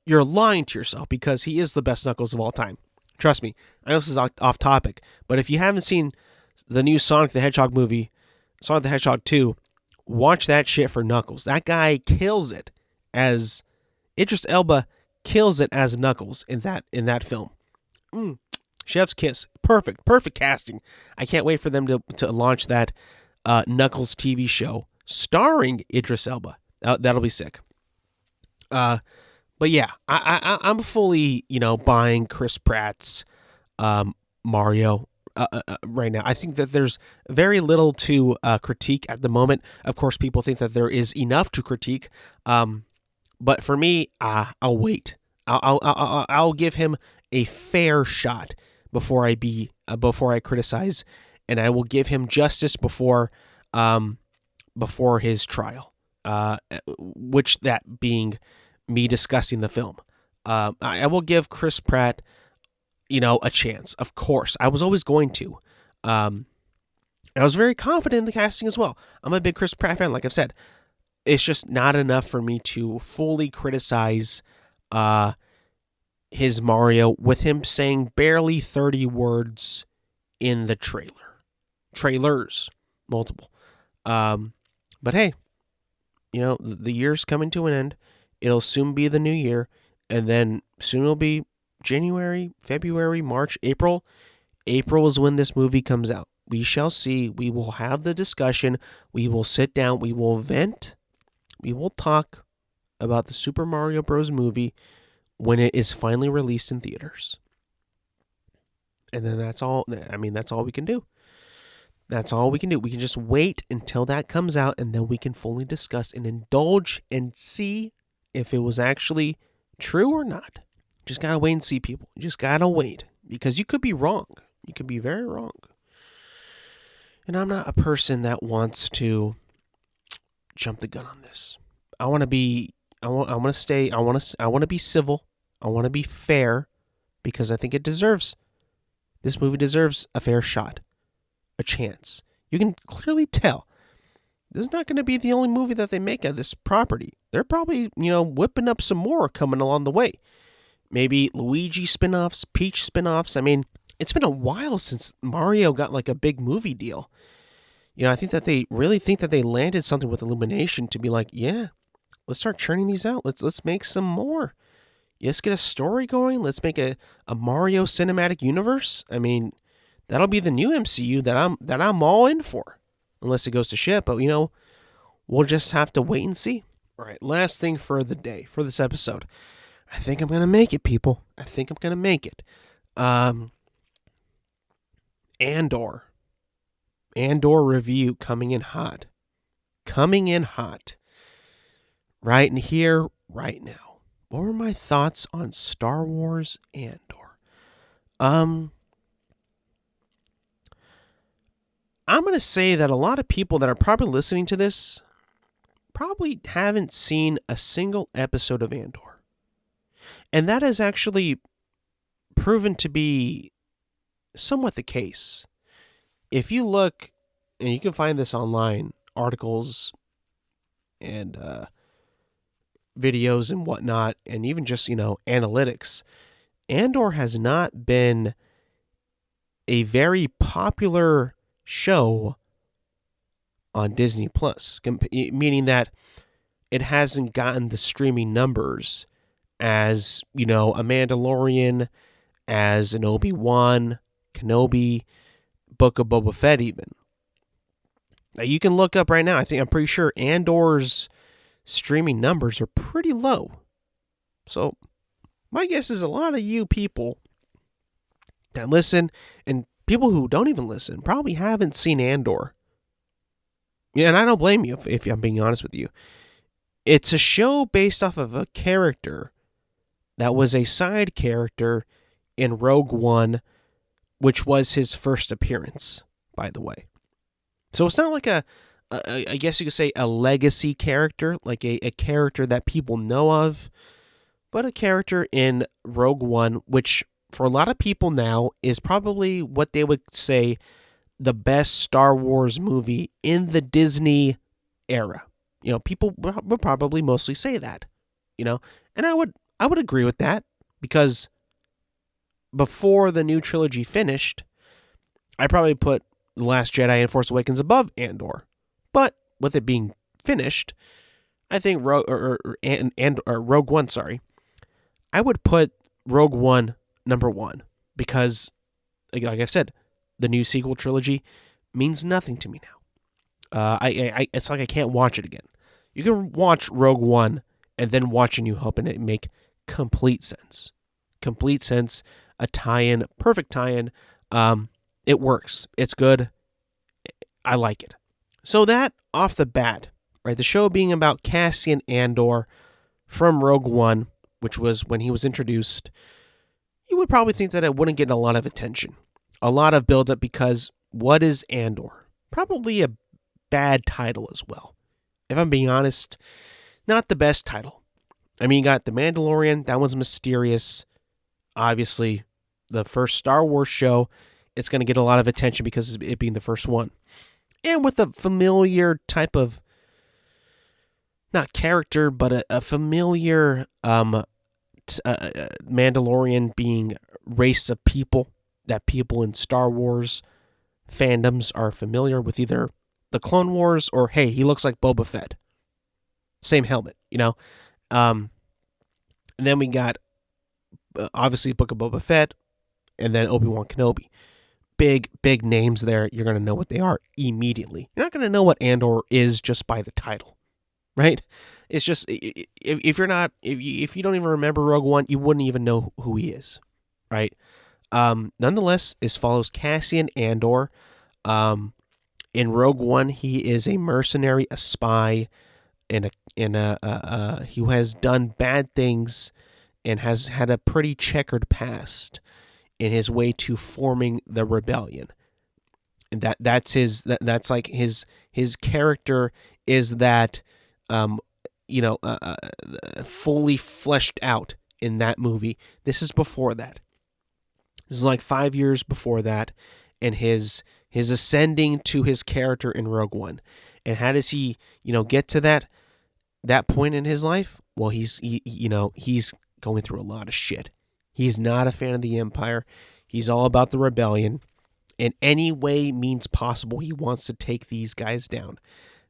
you're lying to yourself, because he is the best Knuckles of all time. Trust me. I know this is off topic, but if you haven't seen the new Sonic the Hedgehog movie, Sonic the Hedgehog 2, watch that shit for Knuckles. That guy kills it as Idris Elba kills it as Knuckles in that film. Chef's kiss. Perfect casting. I can't wait for them to launch that Knuckles TV show starring Idris Elba. That'll be sick. But yeah, I'm fully, buying Chris Pratt's Mario right now. I think that there's very little to critique at the moment. Of course, people think that there is enough to critique. But for me, I'll wait. I'll give him a fair shot before I criticize, and I will give him justice before his trial. Which that being me discussing the film. I will give Chris Pratt, a chance. Of course, I was always going to. I was very confident in the casting as well. I'm a big Chris Pratt fan, like I've said. It's just not enough for me to fully criticize his Mario with him saying barely 30 words in the trailers, multiple. But hey, the year's coming to an end. It'll soon be the new year, and then soon it'll be January, February, March, April. April is when this movie comes out. We shall see. We will have the discussion. We will sit down. We will vent. We will talk about the Super Mario Bros. Movie when it is finally released in theaters. And then that's all. I mean, that's all we can do. That's all we can do. We can just wait until that comes out, and then we can fully discuss and indulge and see if it was actually true or not. Just gotta wait and see, people. You just gotta wait, because you could be wrong. You could be very wrong. And I'm not a person that wants to jump the gun on this. I want to be. I want to stay. I want to be civil. I want to be fair, because I think it deserves. This movie deserves a fair shot, a chance. You can clearly tell. This is not going to be the only movie that they make of this property. They're probably, whipping up some more coming along the way. Maybe Luigi spin-offs, Peach spin-offs. I mean, it's been a while since Mario got like a big movie deal. I think that they really think that they landed something with Illumination to be like, yeah, let's start churning these out. Let's make some more. Let's get a story going. Let's make a Mario cinematic universe. I mean, that'll be the new MCU that I'm all in for. Unless it goes to shit, but we'll just have to wait and see. All right, last thing for the day, for this episode. I think I'm going to make it, people. I think I'm going to make it. Andor review coming in hot. Right in here, right now. What were my thoughts on Star Wars Andor? I'm going to say that a lot of people that are probably listening to this probably haven't seen a single episode of Andor. And that has actually proven to be somewhat the case. If you look, and you can find this online, articles and videos and whatnot, and even just, analytics, Andor has not been a very popular show on Disney Plus, meaning that it hasn't gotten the streaming numbers as, a Mandalorian, as an Obi-Wan Kenobi, Book of Boba Fett even. Now, you can look up right now. I'm pretty sure Andor's streaming numbers are pretty low. So my guess is a lot of you people that listen, and people who don't even listen, probably haven't seen Andor. Yeah, and I don't blame you if I'm being honest with you. It's a show based off of a character that was a side character in Rogue One, which was his first appearance, by the way. So it's not like I guess you could say a legacy character, like a character that people know of, but a character in Rogue One, which for a lot of people now is probably what they would say the best Star Wars movie in the Disney era. People would probably mostly say that, and I would agree with that because before the new trilogy finished, I probably put The Last Jedi and Force Awakens above Andor. But with it being finished, I think Rogue One, I would put Rogue One number one because, like I've said, the new sequel trilogy means nothing to me now. It's like I can't watch it again. You can watch Rogue One and then watch A New Hope, and it make complete sense. Complete sense. A tie-in, perfect tie-in. It works. It's good. I like it. So that off the bat, right? The show being about Cassian Andor from Rogue One, which was when he was introduced, you would probably think that it wouldn't get a lot of attention, a lot of build-up, because what is Andor? Probably a bad title as well. If I'm being honest, not the best title. I mean, you got The Mandalorian, that one's mysterious. Obviously, the first Star Wars show, it's going to get a lot of attention because of it being the first one. And with a familiar type of, not character, but a familiar Mandalorian being race of people that people in Star Wars fandoms are familiar with, either the Clone Wars or, hey, he looks like Boba Fett. Same helmet, And then we got, obviously, Book of Boba Fett, and then Obi-Wan Kenobi. Big names there. You're going to know what they are immediately. You're not going to know what Andor is just by the title, right? It's just, if you don't even remember Rogue One, you wouldn't even know who he is, right? Nonetheless, this follows Cassian Andor. In Rogue One, he is a mercenary, a spy, and he has done bad things and has had a pretty checkered past in his way to forming the rebellion. And that's like his character is that fully fleshed out in that movie. This is before that. This is like 5 years before that, and his ascending to his character in Rogue One. And how does he, get to that point in his life? Well, he's going through a lot of shit. He's not a fan of the Empire. He's all about the rebellion. In any way means possible, he wants to take these guys down,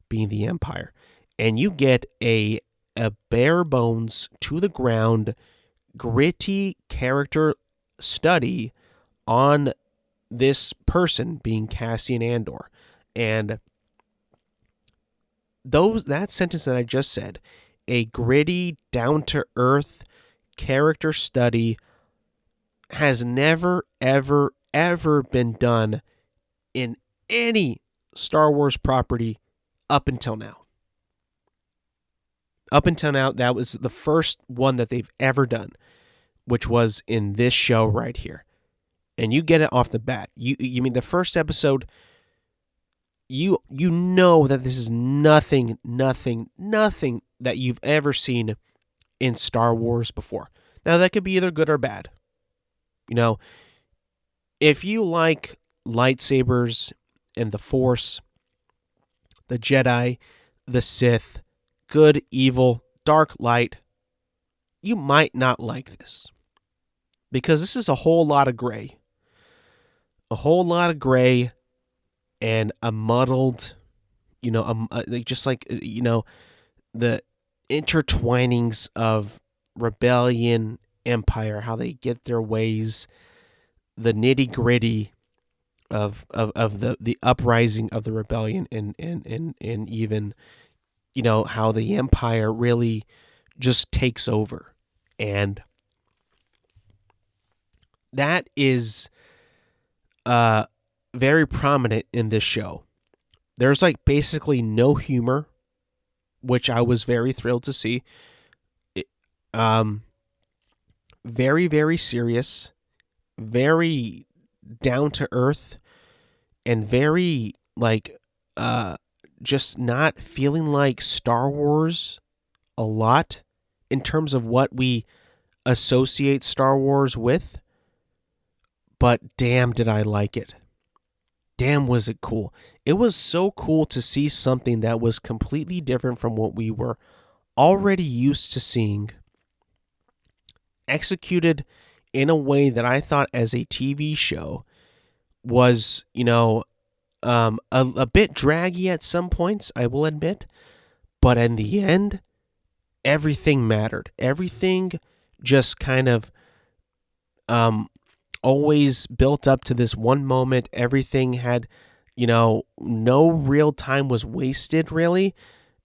being the Empire. And you get a bare bones, to the ground, gritty character study on this person, being Cassian Andor. And that sentence that I just said, a gritty, down-to-earth character study, has never, ever, ever been done in any Star Wars property up until now. Up until now, that was the first one that they've ever done, which was in this show right here. And you get it off the bat. You mean the first episode, you know that this is nothing that you've ever seen in Star Wars before. Now, that could be either good or bad. If you like lightsabers and the Force, the Jedi, the Sith, good, evil, dark, light, you might not like this. Because this is a whole lot of gray. A whole lot of gray and a muddled, just like, the intertwinings of rebellion, empire, how they get their ways, the nitty gritty of the uprising of the rebellion, and even, how the empire really just takes over. And that is very prominent in this show. There's like basically no humor, which I was very thrilled to see. It, um, very, very serious, very down to earth, and very like uh just not feeling like Star Wars a lot in terms of what we associate Star Wars with, but damn did I like it. Damn was it cool. It was so cool to see something that was completely different from what we were already used to seeing, executed in a way that I thought as a TV show was, a bit draggy at some points, I will admit, but in the end, everything mattered. Everything just kind of always built up to this one moment. Everything had, no real time was wasted, really.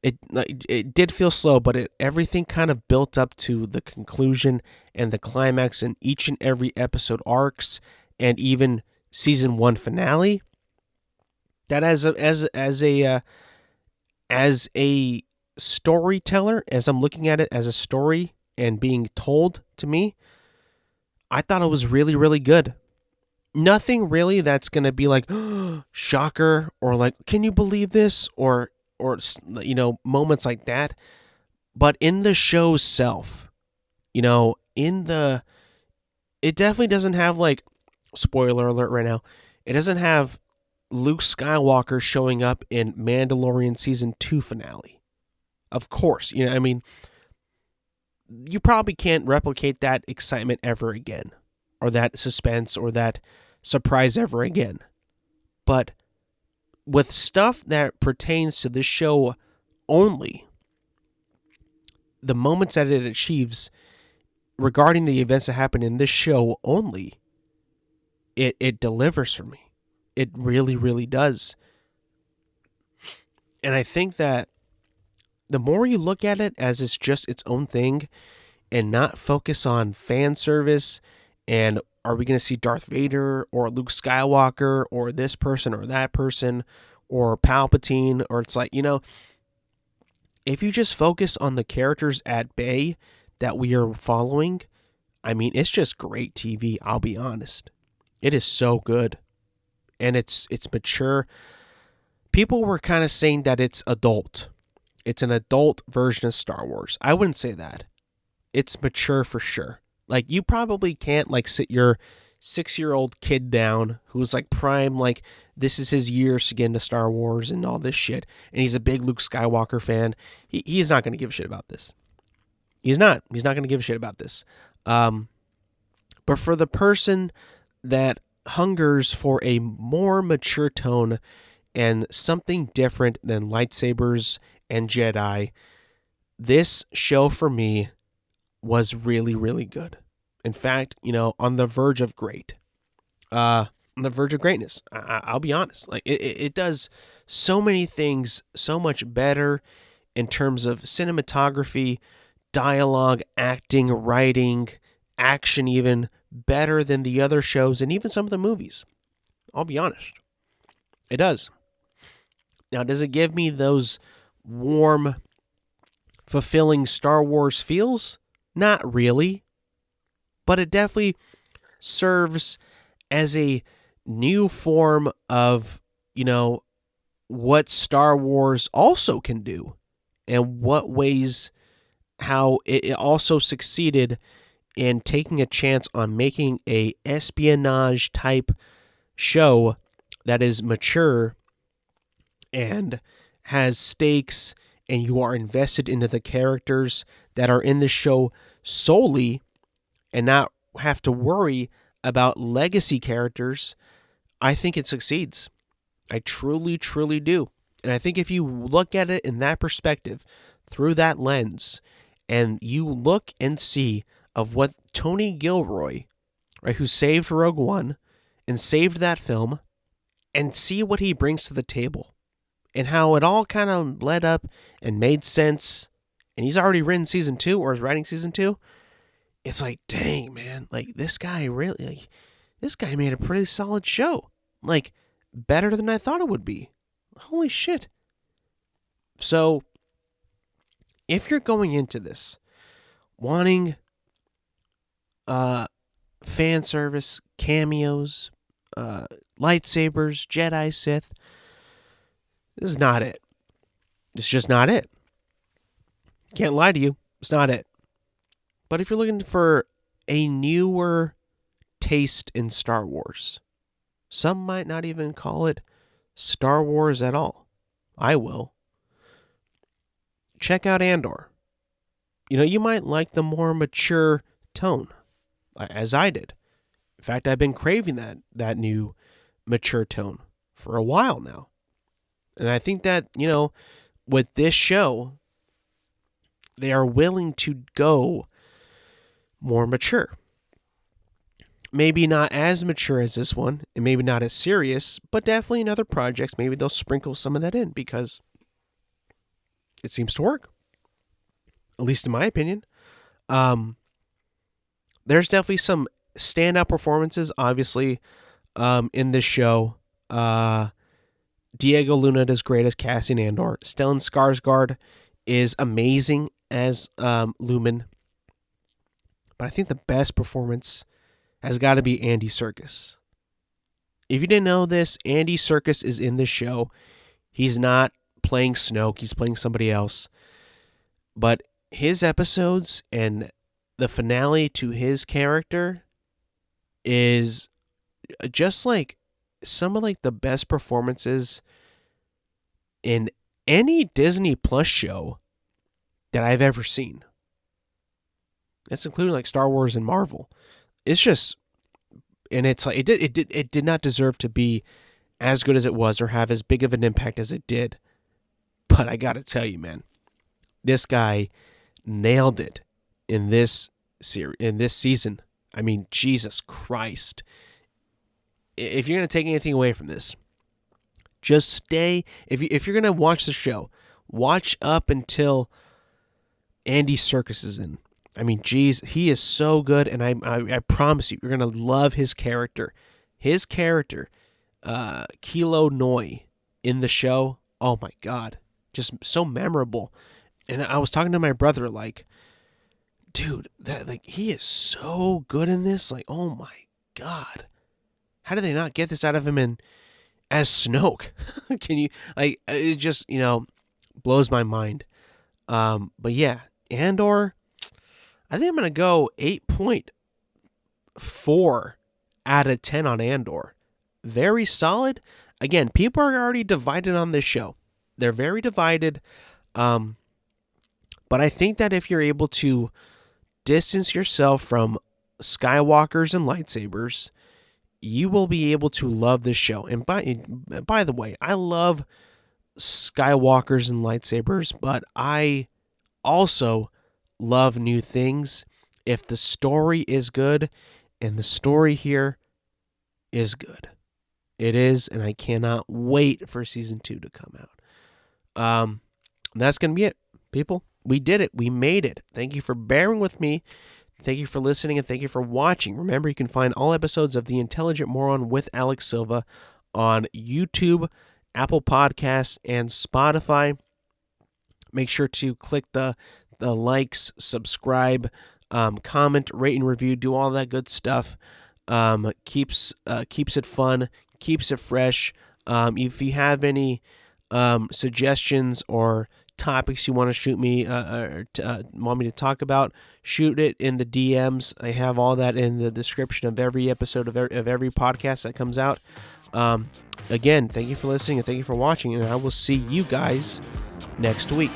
It did feel slow, but everything kind of built up to the conclusion and the climax in each and every episode arcs, and even season 1 finale. That as a storyteller, as I'm looking at it as a story and being told to me, I thought it was really, really good. Nothing really that's going to be like, shocker, or like, can you believe this? Or, moments like that. But in the show's self, it definitely doesn't have like, spoiler alert right now, it doesn't have Luke Skywalker showing up in Mandalorian season 2 finale. Of course, you probably can't replicate that excitement ever again, or that suspense, or that surprise ever again. But with stuff that pertains to this show only, the moments that it achieves regarding the events that happen in this show only, it delivers for me. It really, really does. And I think that the more you look at it as it's just its own thing and not focus on fan service and are we going to see Darth Vader or Luke Skywalker or this person or that person or Palpatine, or it's like, if you just focus on the characters at bay that we are following, I mean, it's just great TV, I'll be honest. It is so good. And it's mature. People were kind of saying that it's adult. It's an adult version of Star Wars. I wouldn't say that. It's mature for sure. Like, you probably can't like sit your 6-year-old kid down who's like prime, like this is his years to get into Star Wars and all this shit, and he's a big Luke Skywalker fan. He's not going to give a shit about this. He's not going to give a shit about this. But for the person that hungers for a more mature tone and something different than lightsabers and Jedi, this show for me was really, really good. In fact, on the verge of great. On the verge of greatness. I'll be honest. Like, it does so many things so much better in terms of cinematography, dialogue, acting, writing, action, even better than the other shows and even some of the movies. I'll be honest. It does. Now, does it give me those warm, fulfilling Star Wars feels? Not really. But it definitely serves as a new form of, what Star Wars also can do, and what ways how it also succeeded in taking a chance on making a espionage type show that is mature and has stakes, and you are invested into the characters that are in the show solely, and not have to worry about legacy characters. I think it succeeds. I truly, truly do. And I think if you look at it in that perspective, through that lens, and you look and see of what Tony Gilroy, right, who saved Rogue One and saved that film, and see what he brings to the table, and how it all kind of led up and made sense, and he's already written season 2, or is writing season 2, it's like, dang, man, like, this guy made a pretty solid show. Like, better than I thought it would be. Holy shit. So, if you're going into this wanting fan service, cameos, lightsabers, Jedi, Sith, this is not it. It's just not it. Can't lie to you. It's not it. But if you're looking for a newer taste in Star Wars, some might not even call it Star Wars at all. I will. Check out Andor. You might like the more mature tone, as I did. In fact, I've been craving that new mature tone for a while now. And I think that, with this show, they are willing to go more mature. Maybe not as mature as this one, and maybe not as serious, but definitely in other projects, maybe they'll sprinkle some of that in because it seems to work. At least in my opinion. There's definitely some standout performances, obviously, in this show. Diego Luna does great as Cassian Andor. Stellan Skarsgård is amazing as Lumen. But I think the best performance has got to be Andy Serkis. If you didn't know this, Andy Serkis is in this show. He's not playing Snoke. He's playing somebody else. But his episodes and the finale to his character is just like some of like the best performances in any Disney Plus show that I've ever seen. That's including like Star Wars and Marvel. It's just, and it's like it did not deserve to be as good as it was or have as big of an impact as it did. But I gotta tell you, man, this guy nailed it in this season. I mean, Jesus Christ. If you're gonna take anything away from this, just stay. If you're gonna watch the show, watch up until Andy Serkis is in. I mean, geez, he is so good, and I promise you're gonna love his character. His character, Kilo Noi, in the show. Oh my God, just so memorable. And I was talking to my brother, like, dude, he is so good in this. Like, oh my God, how did they not get this out of him as Snoke? Can you it just blows my mind. But yeah, Andor. I think I'm going to go 8.4 out of 10 on Andor. Very solid. Again, people are already divided on this show. They're very divided. But I think that if you're able to distance yourself from Skywalkers and lightsabers, you will be able to love this show. And by the way, I love Skywalkers and lightsabers, but I also love new things if the story is good, and the story here is good. It is, and I cannot wait for season 2 to come out. That's going to be it, people. We did it. We made it. Thank you for bearing with me. Thank you for listening, and thank you for watching. Remember, you can find all episodes of The Intelligent Moron with Alex Silva on YouTube, Apple Podcasts, and Spotify. Make sure to click the likes, subscribe, comment, rate, and review. Do all that good stuff. Keeps it fun, keeps it fresh. If you have any suggestions or topics you want to shoot me, want me to talk about, shoot it in the DMs. I have all that in the description of every episode of every podcast that comes out. Again, thank you for listening and thank you for watching, and I will see you guys next week.